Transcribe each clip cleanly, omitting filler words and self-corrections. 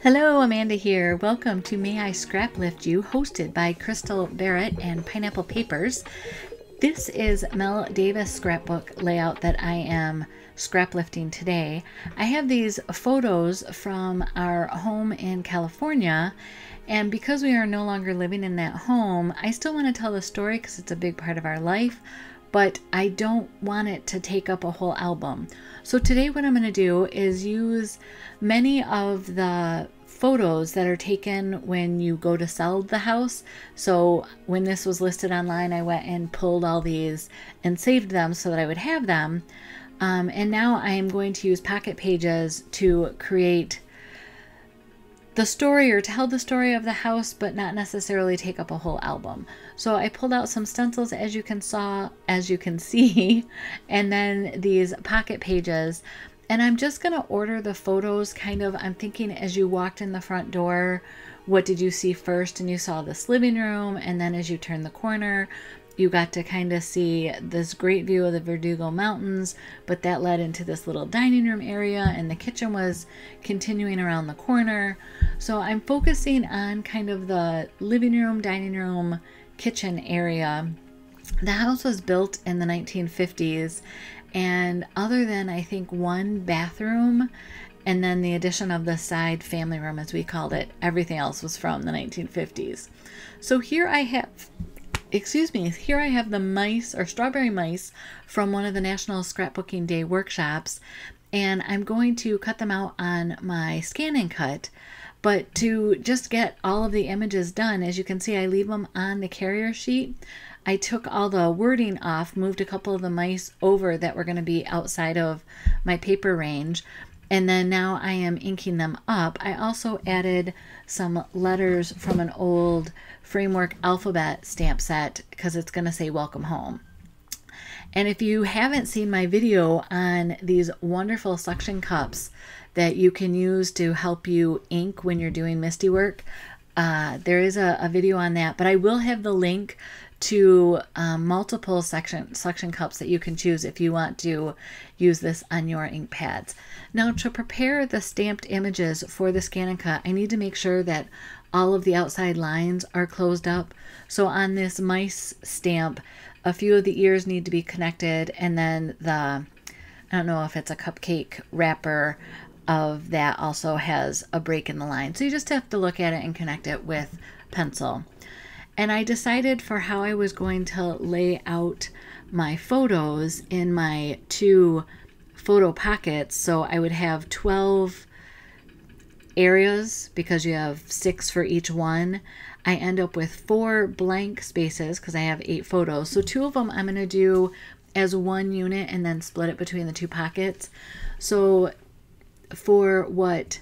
Hello, Amanda here. Welcome to May I Scraplift You, hosted by Crystal Barrett and Pineapple Papers. This is Mel Davis scrapbook layout that I am scraplifting today. I have these photos from our home in California, and because we are no longer living in that home, I still want to tell the story because it's a big part of our life, but I don't want it to take up a whole album. So today what I'm going to do is use many of the photos that are taken when you go to sell the house. So when this was listed online, I went and pulled all these and saved them so that I would have them. And now I am going to use Pocket Pages to create the story or tell the story of the house, but not necessarily take up a whole album. So I pulled out some stencils, as you can see, and then these Pocket Pages. And I'm just going to order the photos kind of, I'm thinking as you walked in the front door, what did you see first? And you saw this living room. And then as you turn the corner, you got to kind of see this great view of the Verdugo Mountains, but that led into this little dining room area, and the kitchen was continuing around the corner. So I'm focusing on kind of the living room, dining room, kitchen area. The house was built in the 1950s, and other than I think one bathroom and then the addition of the side family room, as we called it, everything else was from the 1950s. So here I have, here I have the mice, or strawberry mice, from one of the National Scrapbooking Day workshops, and I'm going to cut them out on my Scan and Cut. But to just get all of the images done, as you can see, I leave them on the carrier sheet. I took all the wording off, moved a couple of the mice over that were going to be outside of my paper range, and then now I am inking them up. I also added some letters from an old Framework alphabet stamp set because it's going to say welcome home. And if you haven't seen my video on these wonderful suction cups that you can use to help you ink when you're doing MISTI work, there is a video on that, but I will have the link to multiple suction cups that you can choose if you want to use this on your ink pads. Now, to prepare the stamped images for the Scan and Cut, I need to make sure that all of the outside lines are closed up. So on this mice stamp, a few of the ears need to be connected, and then I don't know if it's a cupcake wrapper of that also has a break in the line. So you just have to look at it and connect it with pencil. And I decided for how I was going to lay out my photos in my 2 photo pockets. So I would have 12 areas because you have 6 for each one. I end up with 4 blank spaces because I have 8 photos. So 2 of them I'm going to do as one unit and then split it between the 2 pockets. So for what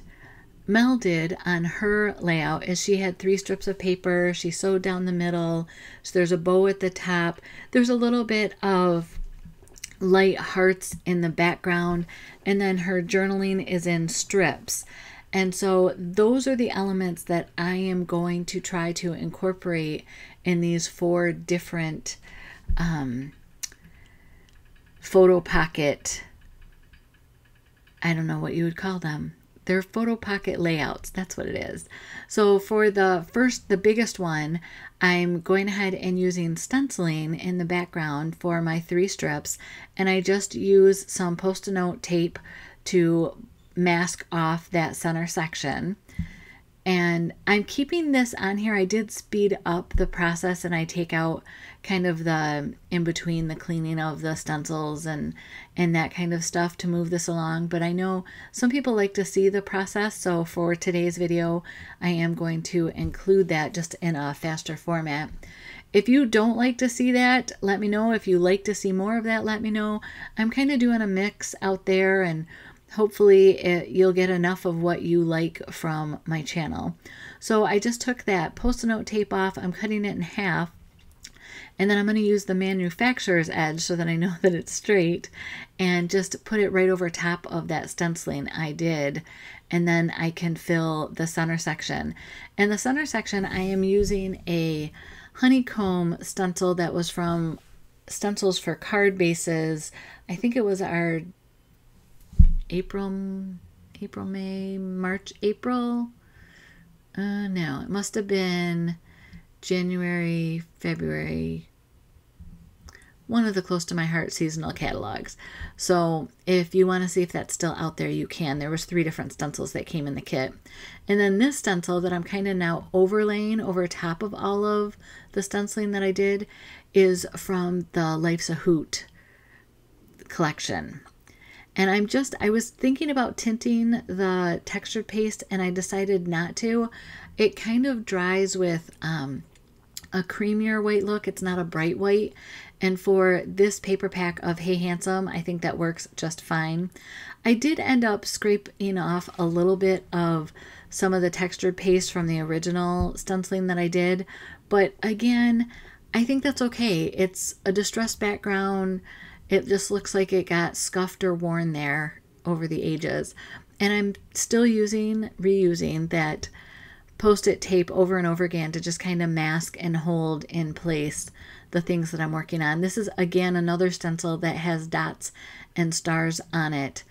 Mel did on her layout is she had 3 strips of paper. She sewed down the middle. So there's a bow at the top. There's a little bit of light hearts in the background. And then her journaling is in strips. And so those are the elements that I am going to try to incorporate in these 4 different photo pocket, I don't know what you would call them. They're photo pocket layouts. That's what it is. So for the biggest one, I'm going ahead and using stenciling in the background for my 3 strips. And I just use some Post-it note tape to mask off that center section. And I'm keeping this on here. I did speed up the process and I take out kind of the in between the cleaning of the stencils and that kind of stuff to move this along. But I know some people like to see the process. So for today's video, I am going to include that just in a faster format. If you don't like to see that, let me know. If you like to see more of that, let me know. I'm kind of doing a mix out there, and hopefully you'll get enough of what you like from my channel. So I just took that Post-it note tape off. I'm cutting it in half. And then I'm going to use the manufacturer's edge so that I know that it's straight, and just put it right over top of that stenciling I did. And then I can fill the center section. And the center section, I am using a honeycomb stencil that was from Stencils for Card Bases. I think it was our April, May, March, April No, it must have been January, February, one of the close to my heart seasonal catalogs. So if you want to see if that's still out there, you can. There was 3 different stencils that came in the kit. And then this stencil that I'm kind of now overlaying over top of all of the stenciling that I did is from the Life's a Hoot collection. And I was thinking about tinting the textured paste, and I decided not to. It kind of dries with a creamier white look. It's not a bright white. And for this paper pack of Hey Handsome, I think that works just fine. I did end up scraping off a little bit of some of the textured paste from the original stenciling that I did. But again, I think that's okay. It's a distressed background. It just looks like it got scuffed or worn there over the ages. And I'm still reusing that Post-it tape over and over again to just kind of mask and hold in place the things that I'm working on. This is, again, another stencil that has dots and stars on it.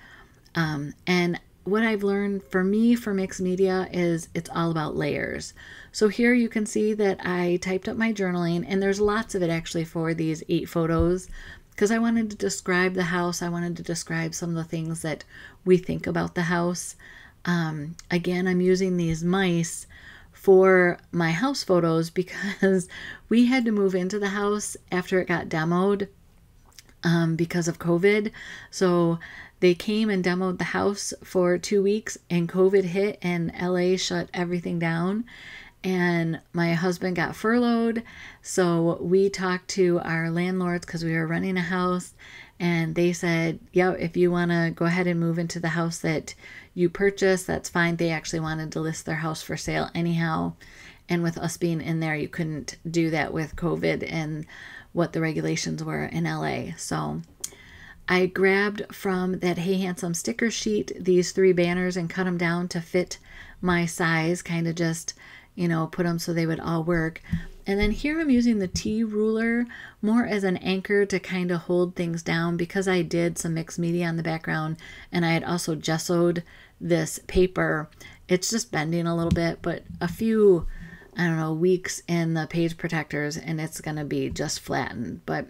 And what I've learned for me for mixed media is it's all about layers. So here you can see that I typed up my journaling, and there's lots of it actually for these 8 photos, because I wanted to describe the house. I wanted to describe some of the things that we think about the house. Again, I'm using these mice for my house photos because we had to move into the house after it got demoed because of COVID. So they came and demoed the house for 2 weeks, and COVID hit and LA shut everything down. And my husband got furloughed. So we talked to our landlords because we were renting a house, and they said, yeah, if you want to go ahead and move into the house that you purchased, that's fine. They actually wanted to list their house for sale anyhow. And with us being in there, you couldn't do that with COVID and what the regulations were in LA. So I grabbed from that Hey Handsome sticker sheet these 3 banners and cut them down to fit my size, kind of just, you know, put them so they would all work. And then here I'm using the T ruler more as an anchor to kind of hold things down, because I did some mixed media on the background and I had also gessoed this paper. It's just bending a little bit, but a few, I don't know, weeks in the page protectors and it's going to be just flattened. But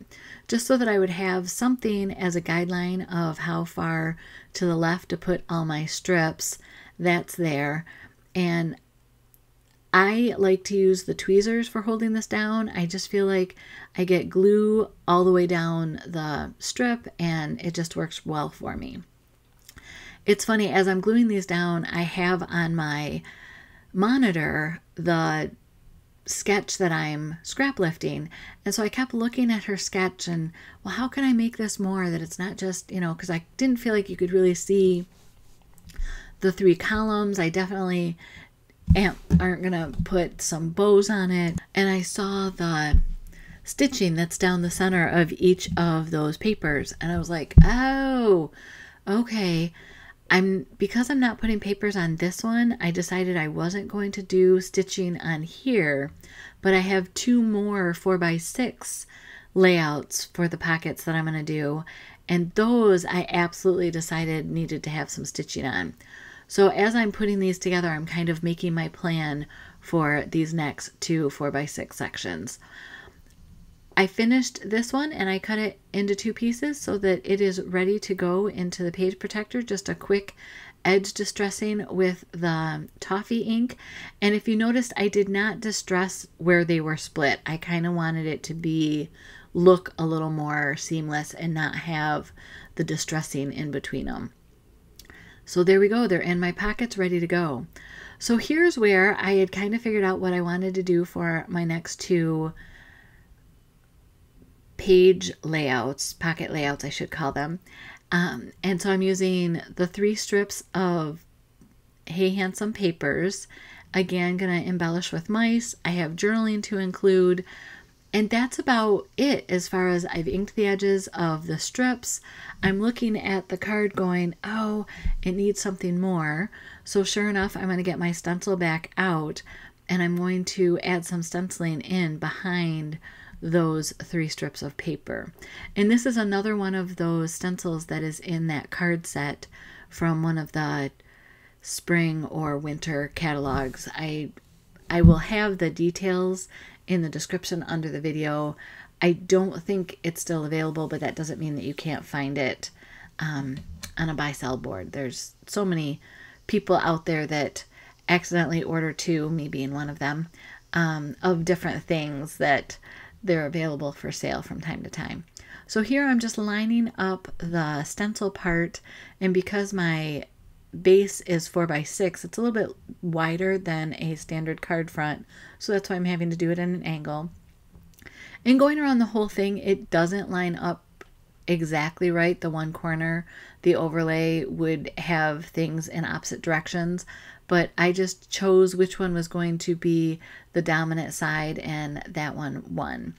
just so that I would have something as a guideline of how far to the left to put all my strips, that's there. And I like to use the tweezers for holding this down. I just feel like I get glue all the way down the strip and it just works well for me. It's funny, as I'm gluing these down, I have on my monitor the sketch that I'm scrap lifting. And so I kept looking at her sketch and, well, how can I make this more that it's not just, you know, because I didn't feel like you could really see the 3 columns. I definitely aren't gonna put some bows on it. And I saw the stitching that's down the center of each of those papers, and I was like, oh, okay. Because I'm not putting papers on this one, I decided I wasn't going to do stitching on here, but I have 2 more 4x6 layouts for the pockets that I'm going to do, and those I absolutely decided needed to have some stitching on. So as I'm putting these together, I'm kind of making my plan for these next 2 4x6 sections. I finished this one and I cut it into 2 pieces so that it is ready to go into the page protector. Just a quick edge distressing with the Toffee ink. And if you noticed, I did not distress where they were split. I kind of wanted it to look a little more seamless and not have the distressing in between them. So there we go. They're in my pockets, ready to go. So here's where I had kind of figured out what I wanted to do for my next 2 page layouts, pocket layouts, I should call them. And so I'm using the 3 strips of Hey Handsome papers. Again, going to embellish with mice. I have journaling to include. And that's about it as far as I've inked the edges of the strips. I'm looking at the card going, oh, it needs something more. So sure enough, I'm going to get my stencil back out and I'm going to add some stenciling in behind those 3 strips of paper. And this is another one of those stencils that is in that card set from one of the spring or winter catalogs. I I will have the details in the description under the video. I don't think it's still available, but that doesn't mean that you can't find it on a buy-sell board. There's so many people out there that accidentally order two, me being one of them, of different things that they're available for sale from time to time. So here I'm just lining up the stencil part, and because my base is 4x6, it's a little bit wider than a standard card front, so that's why I'm having to do it at an angle. And going around the whole thing, it doesn't line up exactly right. The one corner, the overlay would have things in opposite directions, but I just chose which one was going to be the dominant side, and that one won.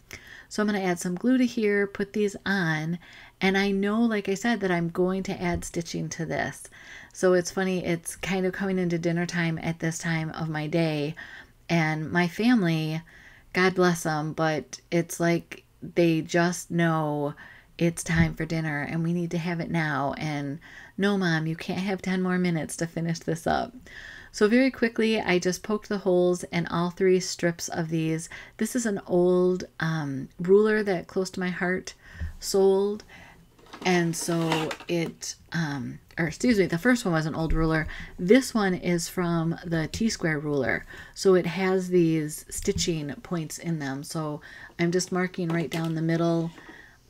So I'm going to add some glue to here, put these on, and I know, like I said, that I'm going to add stitching to this. So it's funny, it's kind of coming into dinner time at this time of my day, and my family, God bless them, but it's like they just know it's time for dinner and we need to have it now. And no, Mom, you can't have 10 more minutes to finish this up. So very quickly, I just poked the holes in all 3 strips of these. This is an old ruler that Close to My Heart sold. And so it, or excuse me, the first one was an old ruler. This one is from the T-square ruler. So it has these stitching points in them. So I'm just marking right down the middle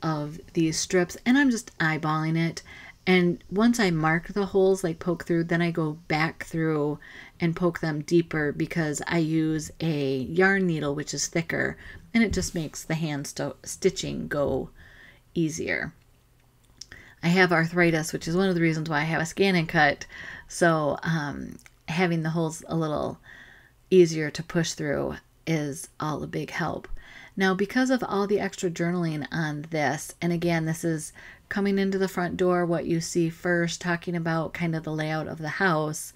of these strips, and I'm just eyeballing it. And once I mark the holes, like poke through, then I go back through and poke them deeper because I use a yarn needle, which is thicker, and it just makes the hand stitching go easier. I have arthritis, which is one of the reasons why I have a scan and cut. So having the holes a little easier to push through is all a big help. Now, because of all the extra journaling on this, and again, this is coming into the front door, what you see first, talking about kind of the layout of the house,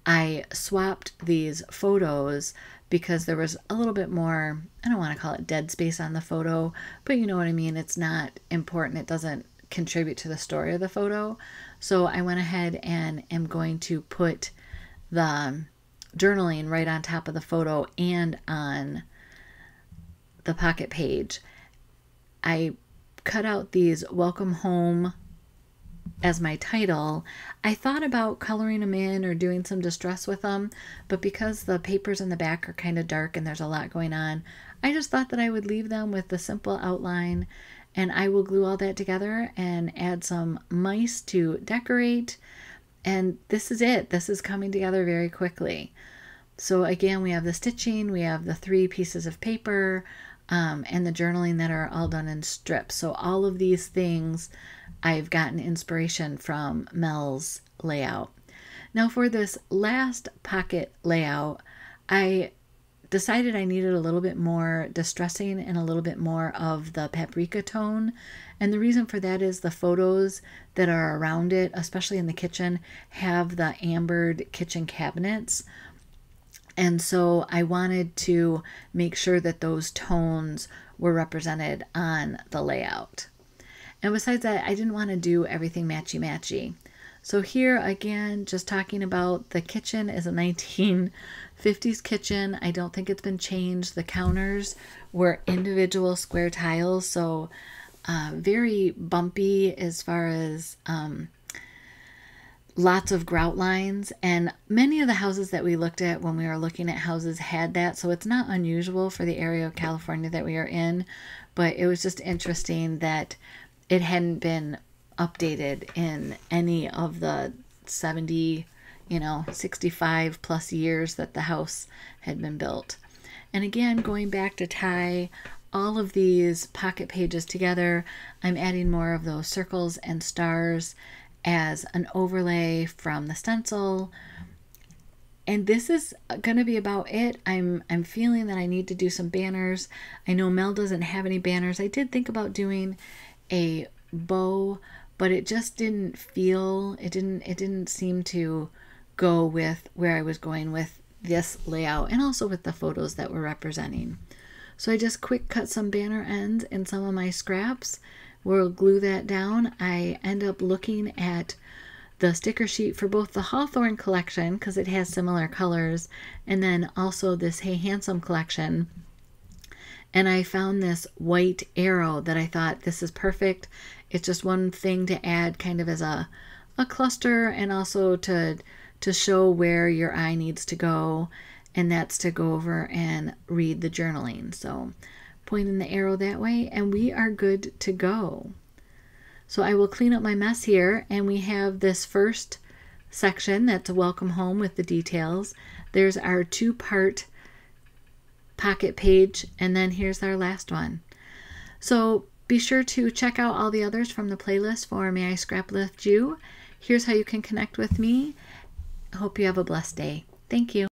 I swapped these photos because there was a little bit more, I don't want to call it dead space on the photo, but you know what I mean. It's not important. It doesn't contribute to the story of the photo. So I went ahead and am going to put the journaling right on top of the photo and on the pocket page. I cut out these welcome home as my title. I thought about coloring them in or doing some distress with them, but because the papers in the back are kind of dark and there's a lot going on, I just thought that I would leave them with the simple outline, and I will glue all that together and add some mice to decorate. And this is it. This is coming together very quickly. So again, we have the stitching, we have the 3 pieces of paper, and the journaling that are all done in strips. So all of these things I've gotten inspiration from Mel's layout. Now for this last pocket layout, I decided I needed a little bit more distressing and a little bit more of the paprika tone. And the reason for that is the photos that are around it, especially in the kitchen, have the ambered kitchen cabinets. And so I wanted to make sure that those tones were represented on the layout. And besides that, I didn't want to do everything matchy-matchy. So here again, just talking about the kitchen is a 1950s kitchen. I don't think it's been changed. The counters were individual square tiles, so very bumpy as far as lots of grout lines, and many of the houses that we looked at when we were looking at houses had that, so it's not unusual for the area of California that we are in, but it was just interesting that it hadn't been updated in any of the 70, 65 plus years that the house had been built. And again, going back to tie all of these pocket pages together, I'm adding more of those circles and stars as an overlay from the stencil. And this is going to be about it. I'm feeling that I need to do some banners. I know Mel doesn't have any banners. I did think about doing a bow, but it just didn't feel, it didn't seem to go with where I was going with this layout and also with the photos that we're representing. So I just quick cut some banner ends in some of my scraps. We'll glue that down. I end up looking at the sticker sheet for both the Hawthorne collection, because it has similar colors, and then also this Hey Handsome collection. And I found this white arrow that I thought, this is perfect. It's just one thing to add kind of as a cluster, and also to show where your eye needs to go, and that's to go over and read the journaling. So pointing the arrow that way, and we are good to go. So I will clean up my mess here, and we have this first section that's a welcome home with the details. There's our 2-part pocket page, and then here's our last one. So be sure to check out all the others from the playlist for May I Scraplift You. Here's how you can connect with me. I hope you have a blessed day. Thank you.